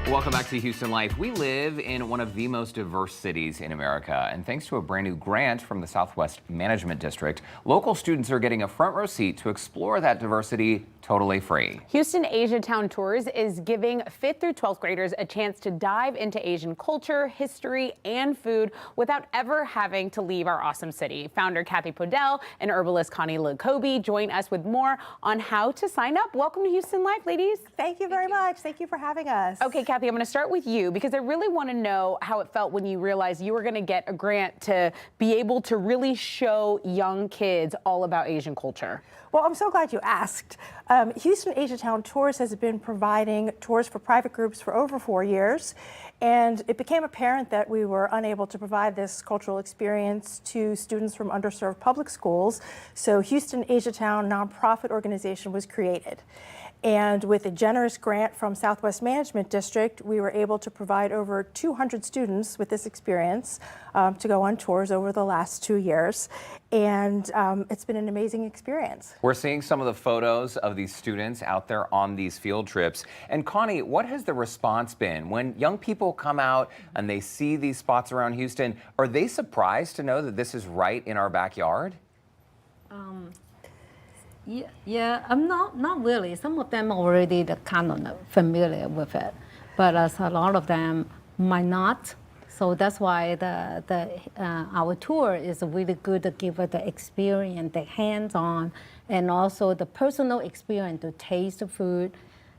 Welcome back to Houston Life. We live in one of the most diverse cities in America, and thanks to a brand new grant from the Southwest Management District, local students are getting a front row seat to explore that diversity totally free. Houston Asiatown Tours is giving 5th through 12th graders a chance to dive into Asian culture, history, and food without ever having to leave our awesome city. Founder Kathy Podell and herbalist Connie Lacobe join us with more on how to sign up. Welcome to Houston Life, ladies. Thank you very much. Thank you for having us. Okay, Kathy, I'm going to start with you because I really want to know how it felt when you realized you were going to get a grant to be able to really show young kids all about Asian culture. Well, I'm so glad you asked. Houston Asiatown Tours has been providing tours for private groups for over 4 years, and it became apparent that we were unable to provide this cultural experience to students from underserved public schools, so Houston Asiatown nonprofit organization was created. And with a generous grant from Southwest Management District, we were able to provide over 200 students with this experience to go on tours over the last 2 years. And it's been an amazing experience. We're seeing some of the photos of these students out there on these field trips. And Connie, what has the response been? When young people come out and they see these spots around Houston, are they surprised to know that this is right in our backyard? Yeah, I'm not really. Some of them already kind of familiar with it, but a lot of them might not. So that's why our tour is really good to give it the experience, the hands-on, and also the personal experience to taste the food,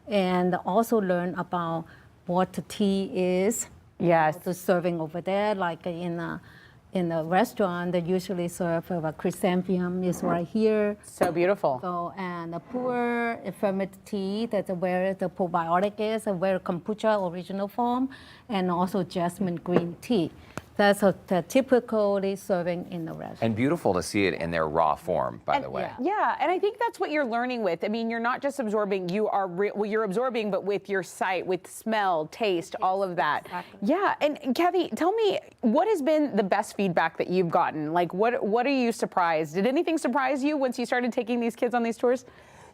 and also learn about what the tea is. Yes. The serving over there, like in a restaurant, they usually serve a chrysanthemum is right here. So beautiful. So, and the pure fermented tea, that's where the probiotic is, and where kombucha original form, and also jasmine green tea. That's the typically serving in the restaurant. And beautiful to see it in their raw form, by the way. Yeah, and I think that's what you're learning with. I mean, you're not just absorbing, you're absorbing, but with your sight, with smell, taste, all of that. Exactly. Yeah, and Kathy, tell me, what has been the best feedback that you've gotten? Like, what are you surprised? Did anything surprise you once you started taking these kids on these tours?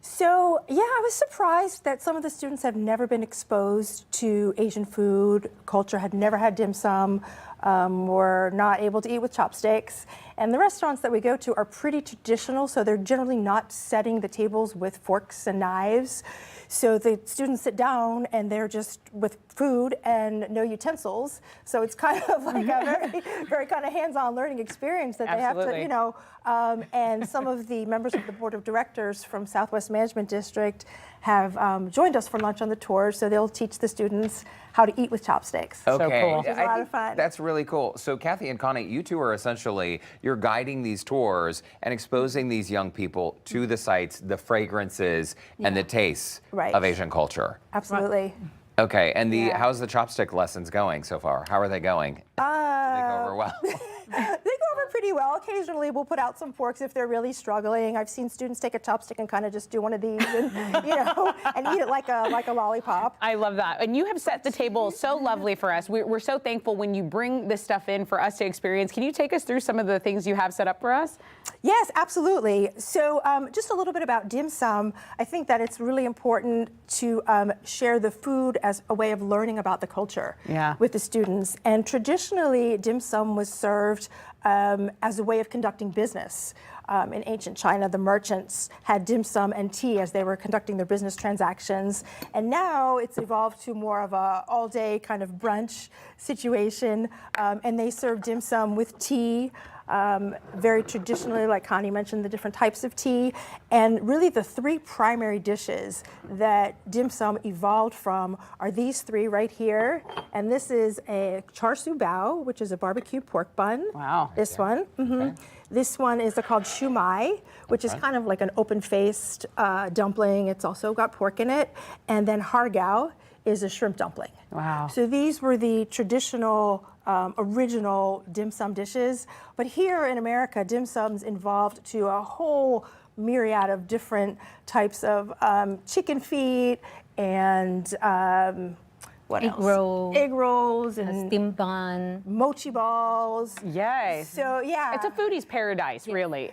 So, yeah, I was surprised that some of the students have never been exposed to Asian food, culture, had never had dim sum, were not able to eat with chopsticks. And the restaurants that we go to are pretty traditional, so they're generally not setting the tables with forks and knives. So the students sit down and they're just with food and no utensils. So it's kind of like a very kind of hands-on learning experience that Absolutely. they have to, and some of the members of the board of directors from Southwest Management District have joined us for lunch on the tour, so they'll teach the students how to eat with chopsticks. Okay, cool. Which is a lot of fun. That's really cool. So Kathy and Connie, you two are essentially, you're guiding these tours and exposing these young people to the sights, the fragrances, and the tastes of Asian culture. Absolutely. Okay, and how's the chopstick lessons going so far? How are they going? They go over well. They go over pretty well. Occasionally we'll put out some forks if they're really struggling. I've seen students take a chopstick and kind of just do one of these and, and eat it like a lollipop. I love that. And you have set the table so lovely for us. We're so thankful when you bring this stuff in for us to experience. Can you take us through some of the things you have set up for us? Yes, absolutely. So just a little bit about dim sum. I think that it's really important to share the food as a way of learning about the culture with the students. And traditionally, dim sum was served as a way of conducting business. In ancient China, the merchants had dim sum and tea as they were conducting their business transactions. And now it's evolved to more of a all-day kind of brunch situation. And they serve dim sum with tea, very traditionally, like Connie mentioned, the different types of tea. And really the three primary dishes that dim sum evolved from are these three right here. And this is a char siu bao, which is a barbecued pork bun. Wow. This one. Okay. This one is called shumai, which is kind of like an open-faced dumpling. It's also got pork in it. And then har gao is a shrimp dumpling. Wow. So these were the traditional original dim sum dishes. But here in America, dim sum's evolved to a whole myriad of different types of chicken feet and what Egg else? roll. Egg rolls and Steam bun. mochi balls. Yay. So yeah. It's a foodie's paradise, really.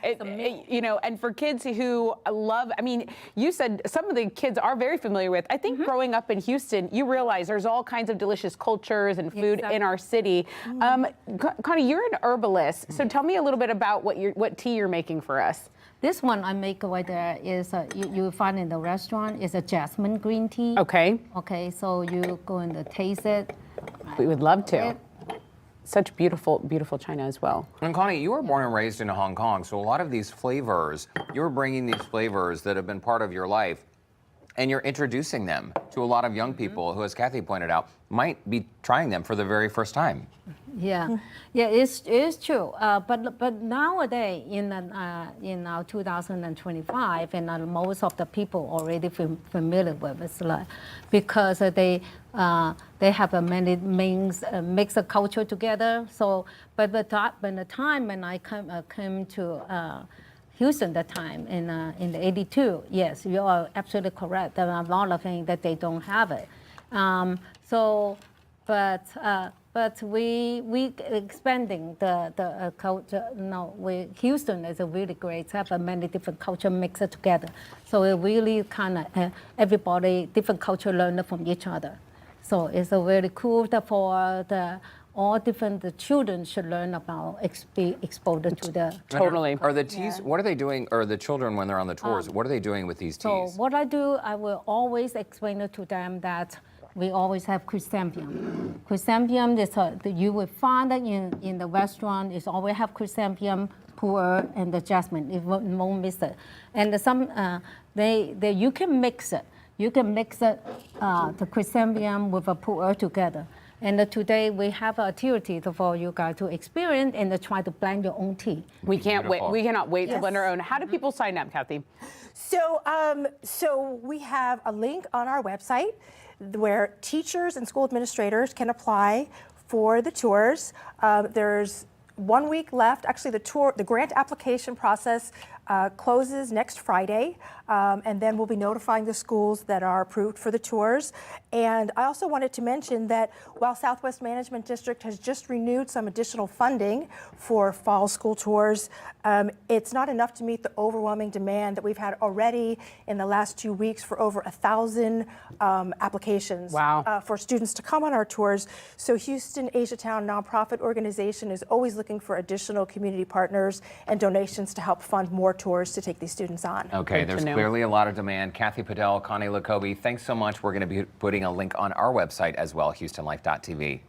You know, and for kids who love, I mean, you said some of the kids are very familiar with. I think growing up in Houston, you realize there's all kinds of delicious cultures and food in our city. Connie, you're an herbalist, so tell me a little bit about what tea you're making for us. This one I make right there is you find in the restaurant is a jasmine green tea. Okay. Okay, so you go and taste it. We would love to. Such beautiful, beautiful china as well. And Connie, you were born and raised in Hong Kong, so a lot of these flavors, you're bringing these flavors that have been part of your life, and you're introducing them to a lot of young people who, as Kathy pointed out, might be trying them for the very first time. Yeah, yeah, it's true. But nowadays in now 2025, and most of the people already familiar with it, like, because they have a many mix of culture together. So, but the time when I came to Houston that time in the '82, yes, you are absolutely correct. There are a lot of things that they don't have it. But we expanding the culture. No, Houston is a really great. Have a many different culture mixed together. So it really kind of everybody different culture learn from each other. So it's a very cool for all the children should learn about exposure to the. Totally. Are the teas? What are they doing? Or the children when they're on the tours? What are they doing with these So teas? what I do, I will always explain it to them that we always have chrysanthemum. Chrysanthemum is you will find that in the restaurant. It's always have chrysanthemum, pu'er, and the jasmine. It won't miss it. And some you can mix it. You can mix it the chrysanthemum with a pu'er together. And today we have an activity for you guys to experience and try to blend your own tea. We can't wait. We cannot wait to Yes. blend our own. How do people sign up, Kathy? So we have a link on our website where teachers and school administrators can apply for the tours. There's 1 week left. Actually, the grant application process closes next Friday, and then we'll be notifying the schools that are approved for the tours. And I also wanted to mention that while Southwest Management District has just renewed some additional funding for fall school tours, it's not enough to meet the overwhelming demand that we've had already in the last 2 weeks for over 1,000 applications for students to come on our tours. So Houston Asiatown nonprofit organization is always looking for additional community partners and donations to help fund more tours to take these students on. Okay, there's clearly a lot of demand. Kathy Padel, Connie Lacobe, thanks so much. We're going to be putting a link on our website as well, HoustonLife.tv.